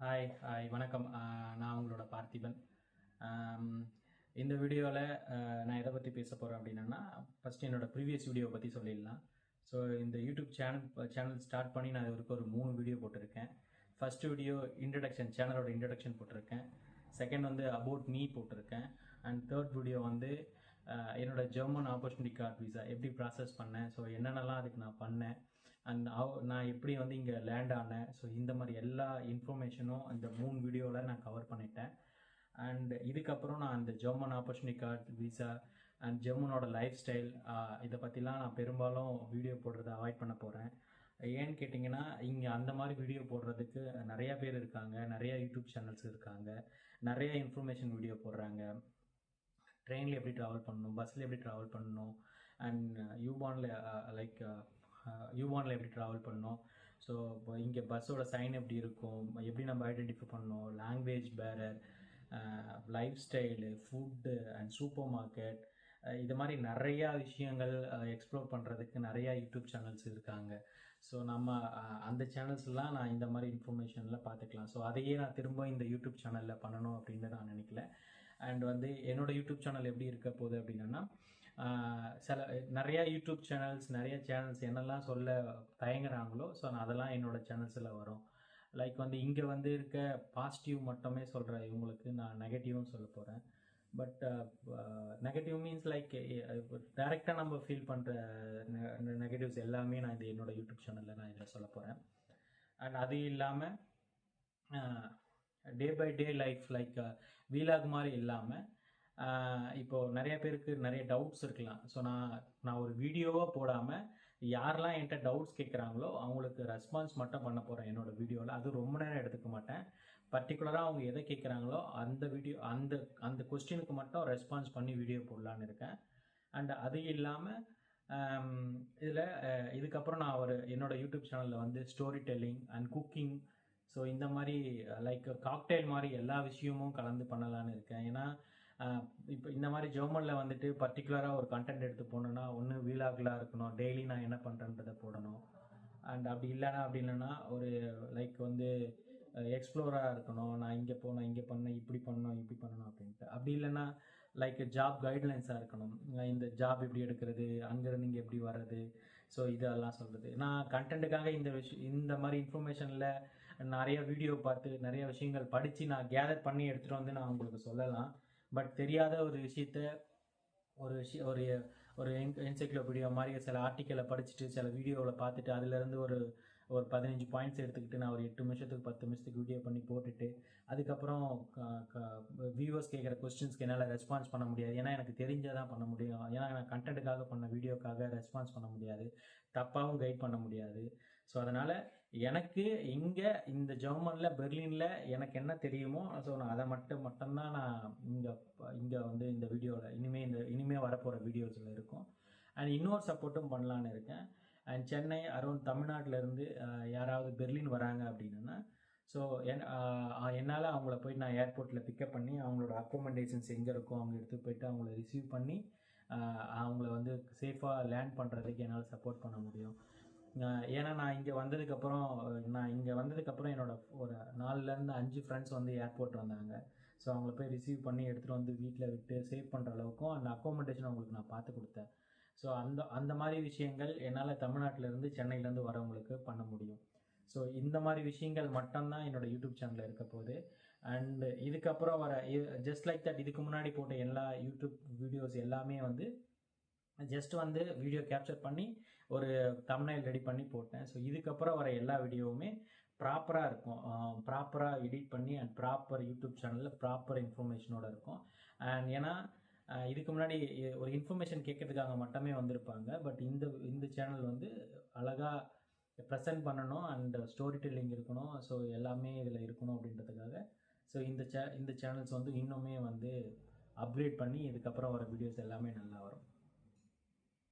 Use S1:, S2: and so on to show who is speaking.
S1: Hi hi வணக்கம். நான் உங்களோட பார்த்திபன். ஆம், இந்த வீடியோவில் நான் எதை பற்றி பேச போகிறேன் அப்படின்னா, ஃபஸ்ட்டு என்னோட ப்ரீவியஸ் வீடியோவை பற்றி சொல்லிடலாம். ஸோ இந்த யூடியூப் சேனல் ஸ்டார்ட் பண்ணி நான் இது வரைக்கும் ஒரு 3 வீடியோ போட்டிருக்கேன். ஃபஸ்ட் வீடியோ சேனலோட இன்ட்ரடக்ஷன் போட்டிருக்கேன். செகண்ட் வந்து அபவுட் மீ போட்டிருக்கேன். அண்ட் தேர்ட் வீடியோ வந்து என்னோட ஜெர்மன் ஆப்பர்ச்சுனிட்டி கார்டு விசா எப்படி ப்ராசஸ் பண்ணேன், ஸோ என்னென்னலாம் அதுக்கு நான் பண்ணேன், அண்ட் நான் எப்படி வந்து இங்கே லேண்ட் ஆனேன், ஸோ இந்த மாதிரி எல்லா இன்ஃபர்மேஷனும் இந்த 3 வீடியோவில் நான் கவர் பண்ணிட்டேன். அண்ட் இதுக்கப்புறம் நான் அந்த German opportunity card visa and ஜெர்மனோட லைஃப் ஸ்டைல் இதை பற்றிலாம் நான் பெரும்பாலும் வீடியோ போடுறதை அவாய்ட் பண்ண போகிறேன். ஏன்னு கேட்டிங்கன்னா, இங்கே அந்த மாதிரி வீடியோ போடுறதுக்கு நிறையா பேர் இருக்காங்க, நிறையா யூடியூப் சேனல்ஸ் இருக்காங்க, நிறைய இன்ஃபர்மேஷன் வீடியோ போடுறாங்க. ட்ரெயினில் எப்படி ட்ராவல் பண்ணணும், பஸ்ஸில் எப்படி ட்ராவல் பண்ணணும், அண்ட் யூபானில் எப்படி ட்ராவல் பண்ணணும், ஸோ இப்போ இங்கே பஸ்ஸோட சைன் எப்படி இருக்கும், எப்படி நம்ம ஐடென்டிஃபை பண்ணணும், language bearer, life style, food and super market, இது மாதிரி நிறையா விஷயங்கள் எக்ஸ்ப்ளோர் பண்ணுறதுக்கு நிறையா யூடியூப் சேனல்ஸ் இருக்காங்க. ஸோ நம்ம அந்த சேனல்ஸ்லாம் நான் இந்த மாதிரி இன்ஃபர்மேஷனில் பார்த்துக்கலாம். ஸோ அதையே நான் திரும்ப இந்த யூடியூப் சேனலில் பண்ணணும் அப்படின்னு நான் நினைக்கல. அண்ட் வந்து என்னோடய யூடியூப் சேனல் எப்படி இருக்க போகுது அப்படின்னா, நிறையா யூடியூப் நிறைய சேனல்ஸ் என்னெல்லாம் சொல்ல தயங்குறாங்களோ, ஸோ நான் அதெல்லாம் என்னோடய சேனல்ஸில் வரும். லைக் வந்து இங்கே வந்து இருக்க பாசிட்டிவ் மட்டுமே சொல்கிற இவங்களுக்கு நான் நெகட்டிவும் சொல்ல போகிறேன். பட் நெகட்டிவ் மீன்ஸ் லைக் டைரெக்டாக நம்ம ஃபீல் பண்ணுற நெகட்டிவ்ஸ் எல்லாமே நான் இது என்னோடய யூடியூப் சேனலில் நான் இதில் சொல்ல போகிறேன். அண்ட் அது இல்லாமல் day by day life like வீலாக் மாதிரி இல்லாமல் இப்போது நிறைய பேருக்கு நிறைய டவுட்ஸ் இருக்கலாம். ஸோ நான் ஒரு வீடியோவாக போடாமல் யாரெல்லாம் என்கிட்ட டவுட்ஸ் கேட்குறாங்களோ அவங்களுக்கு ரெஸ்பான்ஸ் மட்டும் பண்ண போகிறேன் என்னோடய வீடியோவில். அது ரொம்ப நேரம் எடுத்துக்க மாட்டேன். பர்டிகுலராக அவங்க எதை கேட்குறாங்களோ அந்த வீடியோ அந்த கொஸ்டினுக்கு மட்டும் ரெஸ்பான்ஸ் பண்ணி வீடியோ போடலான்னு இருக்கேன். அண்ட் அது இல்லாமல் இதில் இதுக்கப்புறம் நான் என்னோடய யூடியூப் சேனலில் வந்து story telling and cooking, so இந்த மாதிரி லைக் காக்டெயில் மாதிரி எல்லா விஷயமும் கலந்து பண்ணலான்னு இருக்கேன். ஏன்னா இப்போ இந்த மாதிரி ஜெர்மனில் வந்துட்டு பர்டிகுலராக ஒரு கண்டென்ட் எடுத்து போகணுன்னா ஒன்று வீலாக்லாம் இருக்கணும், டெய்லி நான் என்ன பண்ணுறேன்றதை போடணும். அண்ட் அப்படி இல்லைன்னா ஒரு லைக் வந்து எக்ஸ்ப்ளோராக இருக்கணும், நான் இங்கே போனேன், இங்கே பண்ணேன், இப்படி பண்ணணும் அப்படின்ட்டு. அப்படி இல்லைன்னா லைக் ஜாப் கைட்லைன்ஸாக இருக்கணும், இந்த ஜாப் எப்படி எடுக்கிறது, அங்கேருந்து இங்கே எப்படி வர்றது, ஸோ இதெல்லாம் சொல்கிறது. நான் கண்டென்ட்டுக்காக இந்த மாதிரி இன்ஃபர்மேஷனில் நிறைய வீடியோ பார்த்து நிறைய விஷயங்கள் படித்து நான் கேதர் பண்ணி எடுத்துகிட்டு வந்து நான் உங்களுக்கு சொல்லலாம். பட் தெரியாத ஒரு விஷயத்த ஒரு ஒரு என்சைக்ளோபீடியா மாதிரி சில ஆர்டிக்கலை படிச்சுட்டு சில வீடியோவில் பார்த்துட்டு அதுலேருந்து ஒரு 15 பாயிண்ட்ஸ் எடுத்துக்கிட்டு நான் ஒரு 8 நிமிஷத்துக்கு 10 நிமிஷத்துக்கு வீடியோ பண்ணி போட்டுட்டு அதுக்கப்புறம் வியூவர்ஸ் கேட்குற கொஸ்டின்ஸ்க்கு என்னால் ரெஸ்பான்ஸ் பண்ண முடியாது. ஏன்னா எனக்கு தெரிஞ்சதான் பண்ண முடியும். ஏன்னா நான் கண்டென்ட்டுக்காக பண்ண வீடியோக்காக ரெஸ்பான்ஸ் பண்ண முடியாது, தப்பாகவும் கைட் பண்ண முடியாது. ஸோ அதனால் எனக்கு இங்கே இந்த ஜெர்மனில் பெர்லினில் எனக்கு என்ன தெரியுமோ, ஸோ நான் அதை மட்டும்தான் நான் இங்கே வந்து இந்த வீடியோவில் இனிமேல் வரப்போகிற வீடியோஸில் இருக்கும். அண்ட் இன்னொரு சப்போர்ட்டும் பண்ணலான்னு இருக்கேன். அண்ட் சென்னை அரௌண்ட் தமிழ்நாட்டிலேருந்து யாராவது பெர்லின் வராங்க அப்படின்னா, ஸோ என்னால் அவங்கள போய் நான் ஏர்போர்ட்டில் பிக்கப் பண்ணி அவங்களோட அக்கோமடேஷன்ஸ் எங்கே இருக்கோ அவங்க எடுத்து போய்ட்டு அவங்கள ரிசீவ் பண்ணி அவங்கள வந்து சேஃபாக லேண்ட் பண்ணுறதுக்கு என்னால் சப்போர்ட் பண்ண முடியும். ஏன்னா நான் இங்கே வந்ததுக்கப்புறம் என்னோட ஒரு 4லேருந்து 5 ஃப்ரெண்ட்ஸ் வந்து ஏர்போர்ட் வந்தாங்க. ஸோ அவங்கள போய் ரிசீவ் பண்ணி எடுத்துகிட்டு வந்து வீட்டில் விட்டு சேவ் பண்ணுற அளவுக்கும் அந்த அக்கோமடேஷன் அவங்களுக்கு நான் பார்த்து கொடுத்தேன். ஸோ அந்த மாதிரி விஷயங்கள் என்னால் தமிழ்நாட்டிலேருந்து சென்னையிலேருந்து வரவங்களுக்கு பண்ண முடியும். ஸோ இந்த மாதிரி விஷயங்கள் மட்டும்தான் என்னோடய யூடியூப் சேனலில் இருக்க போகுது. அண்டு இதுக்கப்புறம் ஜஸ்ட் லைக் தட் இதுக்கு முன்னாடி போட்ட எல்லா யூடியூப் வீடியோஸ் எல்லாமே வந்து ஜஸ்ட் வந்து வீடியோ கேப்சர் பண்ணி ஒரு தம்ப்நெயில் ரெடி பண்ணி போட்டேன். ஸோ இதுக்கப்புறம் வர எல்லா வீடியோவுமே ப்ராப்பராக இருக்கும், ப்ராப்பராக எடிட் பண்ணி அண்ட் ப்ராப்பர் யூடியூப் சேனலில் ப்ராப்பர் இன்ஃபர்மேஷனோடு இருக்கும். அண்ட் ஏன்னா இதுக்கு முன்னாடி ஒரு இன்ஃபர்மேஷன் கேட்கறதுக்காக மட்டுமே வந்திருப்பாங்க. பட் இந்த சேனல் வந்து அழகாக ப்ரெசென்ட் பண்ணணும் அண்ட் ஸ்டோரி டெல்லிங் இருக்கணும், ஸோ எல்லாமே இதில் இருக்கணும் அப்படின்றதுக்காக ஸோ இந்த சேனல்ஸ் வந்து இன்னுமே வந்து அப்கிரேட் பண்ணி இதுக்கப்புறம் வர வீடியோஸ் எல்லாமே நல்லா வரும்.